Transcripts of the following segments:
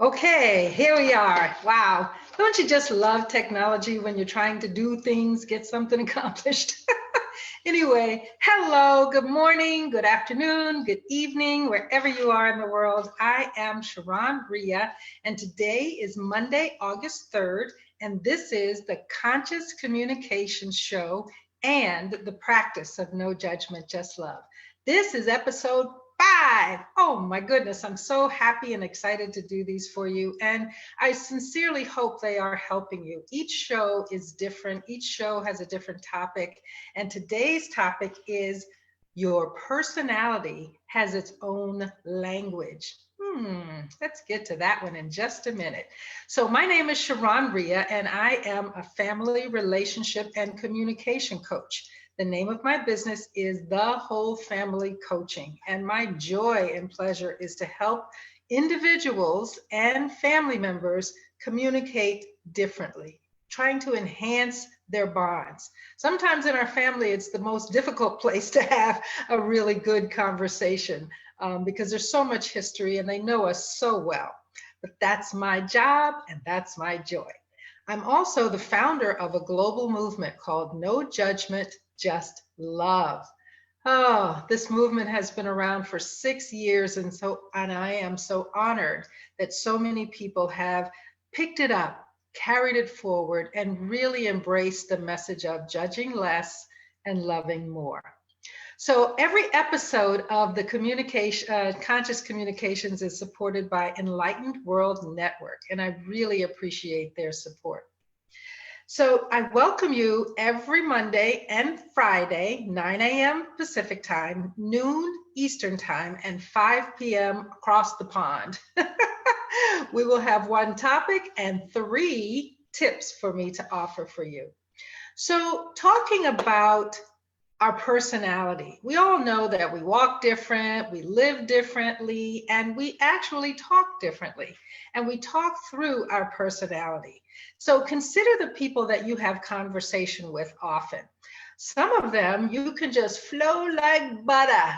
Okay, here we are. Wow. Don't you just love technology when you're trying to do things, get something accomplished? Anyway, hello, good morning, good afternoon, good evening, wherever you are in the world. I am ShaRon Rea, and today is Monday, August 3rd, and this is the Conscious Communication Show and the practice of no judgment, just love. This is episode 5. Oh my goodness, I'm so happy and excited to do these for you. And I sincerely hope they are helping you. Each show is different. Each show has a different topic. And today's topic is your personality has its own language. Let's get to that one in just a minute. So my name is ShaRon Rea, and I am a family, relationship, and communication coach. The name of my business is The Whole Family Coaching, and my joy and pleasure is to help individuals and family members communicate differently, trying to enhance their bonds. Sometimes in our family, it's the most difficult place to have a really good conversation because there's so much history and they know us so well. But that's my job and that's my joy. I'm also the founder of a global movement called No Judgment, Just Love. Oh, this movement has been around for 6 years, and I am so honored that so many people have picked it up, carried it forward, and really embraced the message of judging less and loving more. So every episode of the Conscious Communications is supported by Enlightened World Network, and I really appreciate their support. So I welcome you every Monday and Friday, 9 a.m. Pacific time, noon Eastern time, and 5 p.m. across the pond. We will have one topic and 3 tips for me to offer for you. So talking about our personality, we all know that we walk different, we live differently, and we actually talk differently. And we talk through our personality. So consider the people that you have conversation with often. Some of them, you can just flow like butter.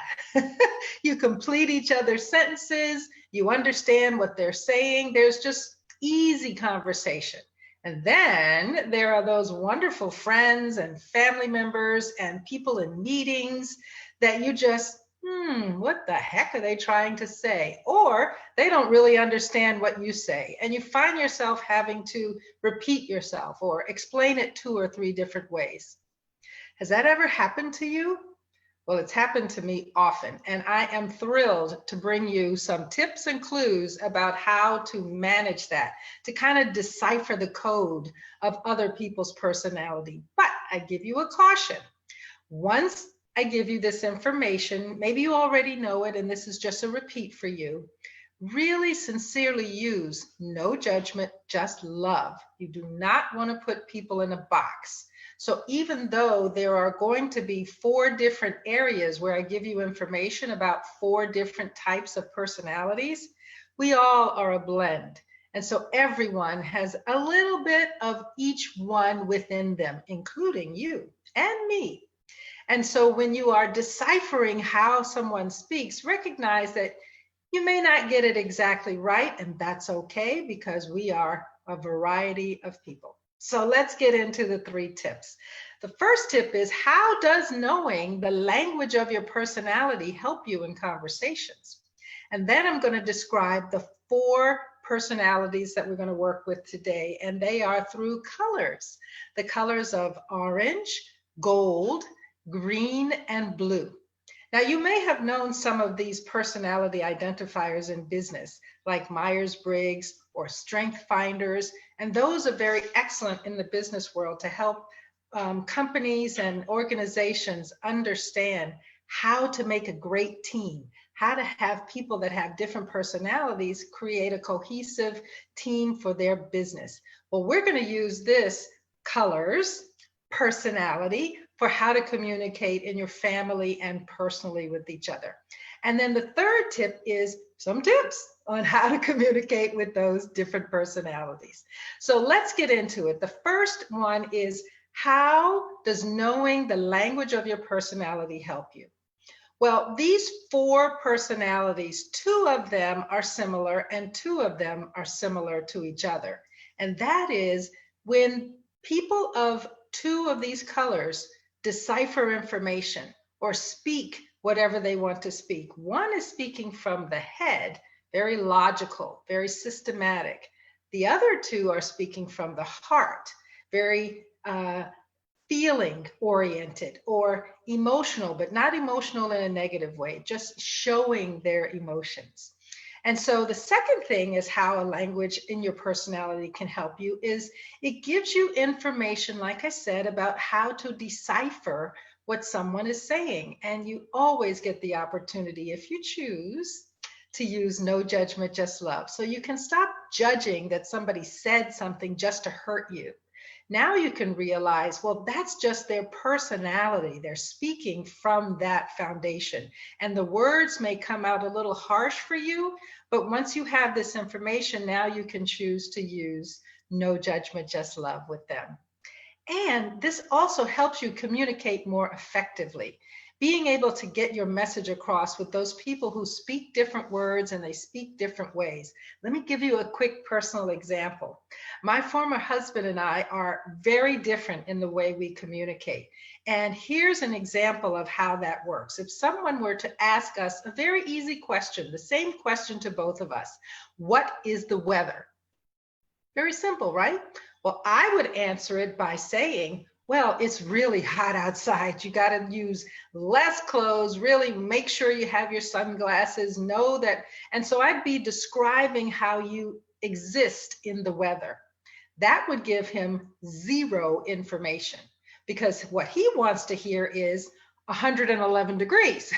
You complete each other's sentences. You understand what they're saying. There's just easy conversation. And then there are those wonderful friends and family members and people in meetings that you just, what the heck are they trying to say? Or they don't really understand what you say. And you find yourself having to repeat yourself or explain it 2 or 3 different ways. Has that ever happened to you? Well, it's happened to me often, and I am thrilled to bring you some tips and clues about how to manage that, to kind of decipher the code of other people's personality. But I give you a caution. Once I give you this information, maybe you already know it, and this is just a repeat for you. Really sincerely use no judgment, just love. You do not want to put people in a box. So even though there are going to be 4 different areas where I give you information about 4 different types of personalities, we all are a blend. And so everyone has a little bit of each one within them, including you and me. And so when you are deciphering how someone speaks, recognize that you may not get it exactly right, and that's okay because we are a variety of people. So let's get into the 3 tips. The first tip is, how does knowing the language of your personality help you in conversations? And then I'm going to describe the 4 personalities that we're going to work with today, and they are through colors. The colors of orange, gold, green, and blue. Now, you may have known some of these personality identifiers in business, like Myers-Briggs or Strength Finders, and those are very excellent in the business world to help companies and organizations understand how to make a great team, how to have people that have different personalities create a cohesive team for their business. Well, we're going to use this colors, personality, for how to communicate in your family and personally with each other. And then the third tip is some tips on how to communicate with those different personalities. So let's get into it. The first one is, how does knowing the language of your personality help you? Well, these four personalities, two of them are similar and two of them are similar to each other. And that is when people of two of these colors decipher information or speak whatever they want to speak. One is speaking from the head, very logical, very systematic. The other two are speaking from the heart, very feeling oriented or emotional, but not emotional in a negative way, just showing their emotions. And so the second thing is how a language in your personality can help you is it gives you information, like I said, about how to decipher what someone is saying. And you always get the opportunity, if you choose, to use no judgment, just love. So you can stop judging that somebody said something just to hurt you. Now you can realize, well, that's just their personality. They're speaking from that foundation. And the words may come out a little harsh for you, but once you have this information, now you can choose to use no judgment, just love with them. And this also helps you communicate more effectively. Being able to get your message across with those people who speak different words and they speak different ways. Let me give you a quick personal example. My former husband and I are very different in the way we communicate. And here's an example of how that works. If someone were to ask us a very easy question, the same question to both of us, what is the weather? Very simple, right? Well, I would answer it by saying, well, it's really hot outside. You got to use less clothes, really make sure you have your sunglasses, know that. And so I'd be describing how you exist in the weather. That would give him zero information because what he wants to hear is 111 degrees.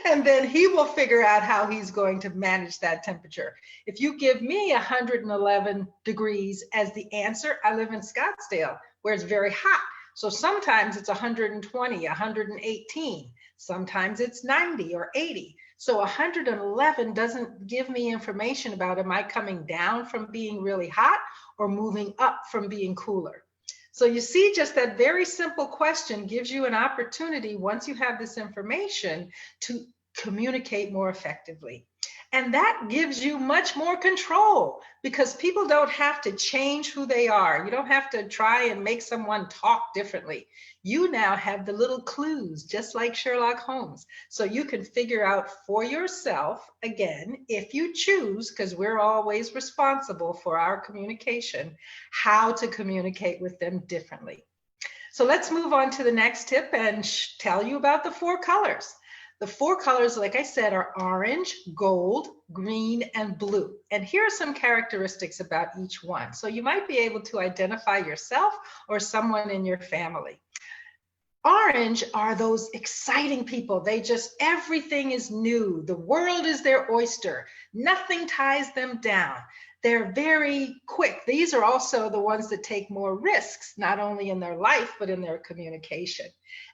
And then he will figure out how he's going to manage that temperature. If you give me 111 degrees as the answer, I live in Scottsdale where it's very hot. So sometimes it's 120, 118. Sometimes it's 90 or 80. So 111 doesn't give me information about am I coming down from being really hot or moving up from being cooler. So you see, just that very simple question gives you an opportunity, once you have this information, to communicate more effectively. And that gives you much more control because people don't have to change who they are. You don't have to try and make someone talk differently. You now have the little clues, just like Sherlock Holmes. So you can figure out for yourself, again, if you choose, because we're always responsible for our communication, how to communicate with them differently. So let's move on to the next tip and tell you about the four colors. The four colors, like I said, are orange, gold, green, and blue. And here are some characteristics about each one. So you might be able to identify yourself or someone in your family. Orange are those exciting people. They just, everything is new. The world is their oyster. Nothing ties them down. They're very quick. These are also the ones that take more risks, not only in their life, but in their communication.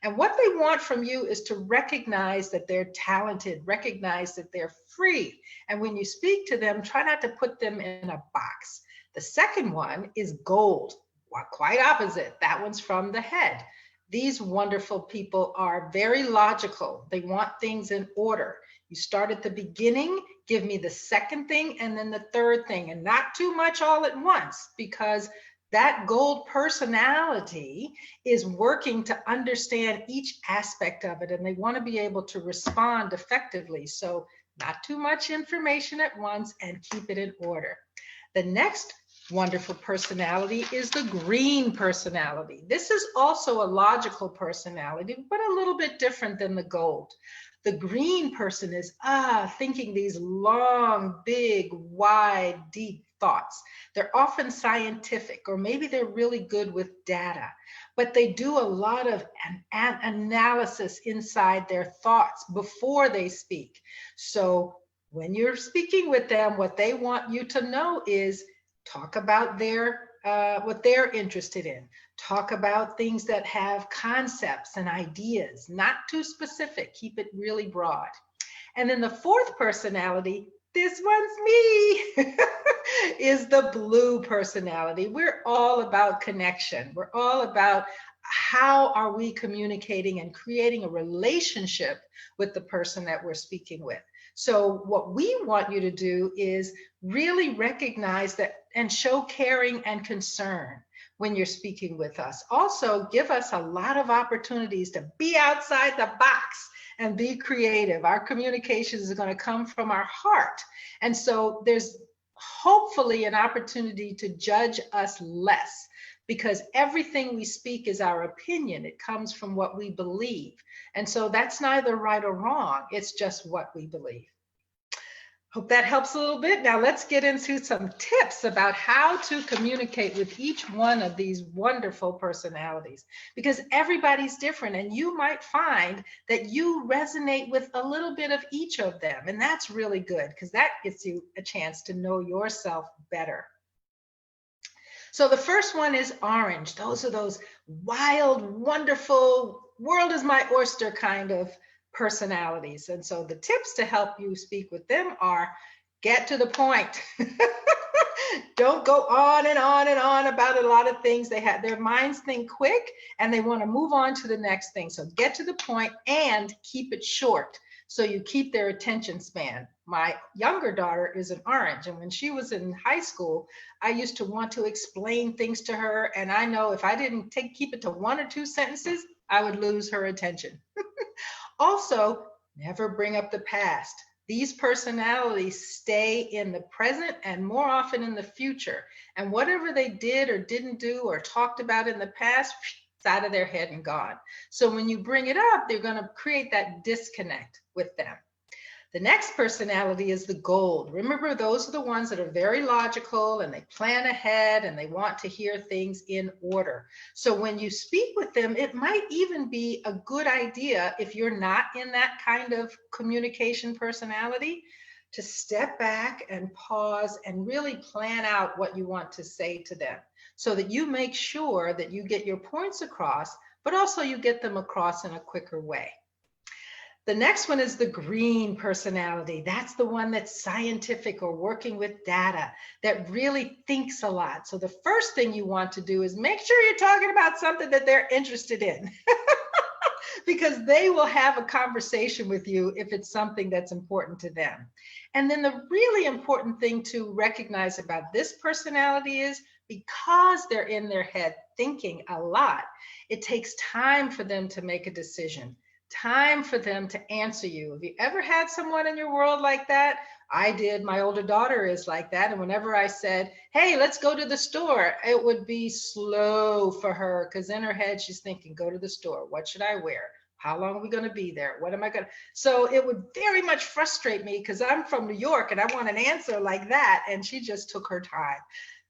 And what they want from you is to recognize that they're talented, recognize that they're free. And when you speak to them, try not to put them in a box. The second one is gold. Well, quite opposite. That one's from the head. These wonderful people are very logical. They want things in order. You start at the beginning, give me the second thing, and then the third thing, and not too much all at once, because that gold personality is working to understand each aspect of it, and they want to be able to respond effectively. So not too much information at once and keep it in order. The next wonderful personality is the green personality. This is also a logical personality, but a little bit different than the gold. The green person is thinking these long, big, wide, deep thoughts. They're often scientific, or maybe they're really good with data, but they do a lot of analysis inside their thoughts before they speak. So when you're speaking with them, what they want you to know is talk about what they're interested in. Talk about things that have concepts and ideas, not too specific, keep it really broad. And then the fourth personality, this one's me, is the blue personality. We're all about connection. We're all about how are we communicating and creating a relationship with the person that we're speaking with? So what we want you to do is really recognize that and show caring and concern when you're speaking with us. Also, give us a lot of opportunities to be outside the box and be creative. Our communications are going to come from our heart. And so there's hopefully an opportunity to judge us less, because everything we speak is our opinion. It comes from what we believe. And so that's neither right or wrong. It's just what we believe. Hope that helps a little bit. Now let's get into some tips about how to communicate with each one of these wonderful personalities, because everybody's different and you might find that you resonate with a little bit of each of them. And that's really good because that gives you a chance to know yourself better. So the first one is orange. Those are those wild, wonderful, world is my oyster kind of personalities. And so the tips to help you speak with them are get to the point. Don't go on and on and on about a lot of things. They have their minds think quick and they want to move on to the next thing. So get to the point and keep it short, so you keep their attention span. My younger daughter is an orange, and when she was in high school, I used to want to explain things to her, and I know if I didn't keep it to 1 or 2 sentences, I would lose her attention. Also, never bring up the past. These personalities stay in the present and more often in the future, and whatever they did or didn't do or talked about in the past, it's out of their head and gone. So when you bring it up, they're going to create that disconnect with them. The next personality is the gold. Remember, those are the ones that are very logical and they plan ahead and they want to hear things in order. So when you speak with them, it might even be a good idea, if you're not in that kind of communication personality, to step back and pause and really plan out what you want to say to them, so that you make sure that you get your points across, but also you get them across in a quicker way. The next one is the green personality. That's the one that's scientific or working with data, that really thinks a lot. So the first thing you want to do is make sure you're talking about something that they're interested in, because they will have a conversation with you if it's something that's important to them. And then the really important thing to recognize about this personality is, because they're in their head thinking a lot, it takes time for them to make a decision. Time for them to answer you. Have you ever had someone in your world like that? I did. My older daughter is like that. And whenever I said, hey, let's go to the store, it would be slow for her, because in her head, she's thinking, go to the store. What should I wear? How long are we going to be there? What am I going to? So it would very much frustrate me, because I'm from New York and I want an answer like that. And she just took her time.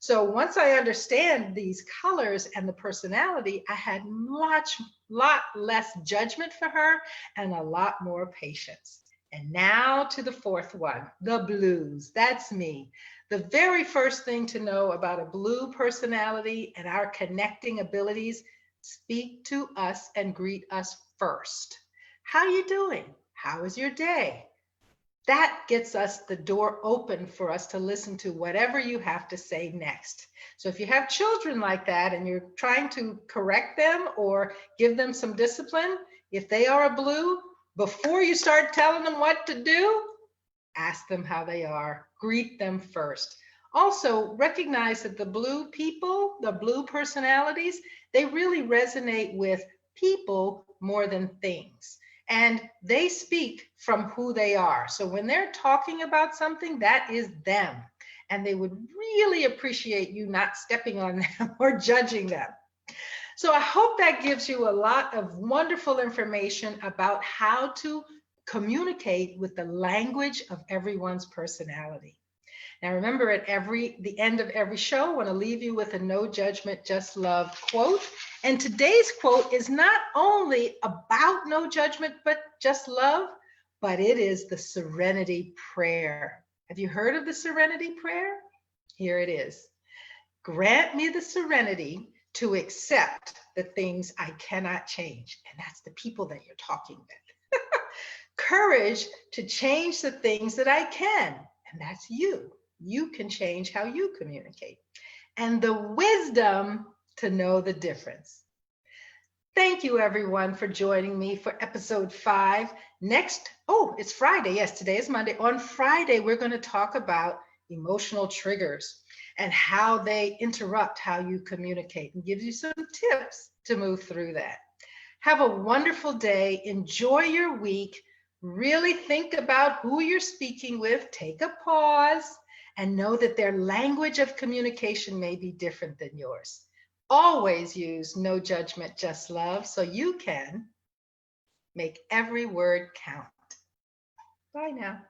So once I understand these colors and the personality, I had lot less judgment for her and a lot more patience. And now to the fourth one, the blues. That's me. The very first thing to know about a blue personality and our connecting abilities: speak to us and greet us first. How you doing? How was your day? That gets us the door open for us to listen to whatever you have to say next. So if you have children like that and you're trying to correct them or give them some discipline, if they are a blue, before you start telling them what to do, ask them how they are. Greet them first. Also, recognize that the blue people, the blue personalities, they really resonate with people more than things. And they speak from who they are. So when they're talking about something, that is them. And they would really appreciate you not stepping on them or judging them. So I hope that gives you a lot of wonderful information about how to communicate with the language of everyone's personality. Now remember, at the end of every show, I want to leave you with a no judgment, just love quote. And today's quote is not only about no judgment, but just love, but it is the Serenity Prayer. Have you heard of the Serenity Prayer? Here it is. Grant me the serenity to accept the things I cannot change. And that's the people that you're talking with. Courage to change the things that I can. And that's you. You can change how you communicate. And the wisdom to know the difference. Thank you, everyone, for joining me for episode 5. Next, it's Friday. Yes, today is Monday. On Friday, we're going to talk about emotional triggers and how they interrupt how you communicate and give you some tips to move through that. Have a wonderful day. Enjoy your week. Really think about who you're speaking with. Take a pause and know that their language of communication may be different than yours. Always use no judgment, just love, so you can make every word count. Bye now.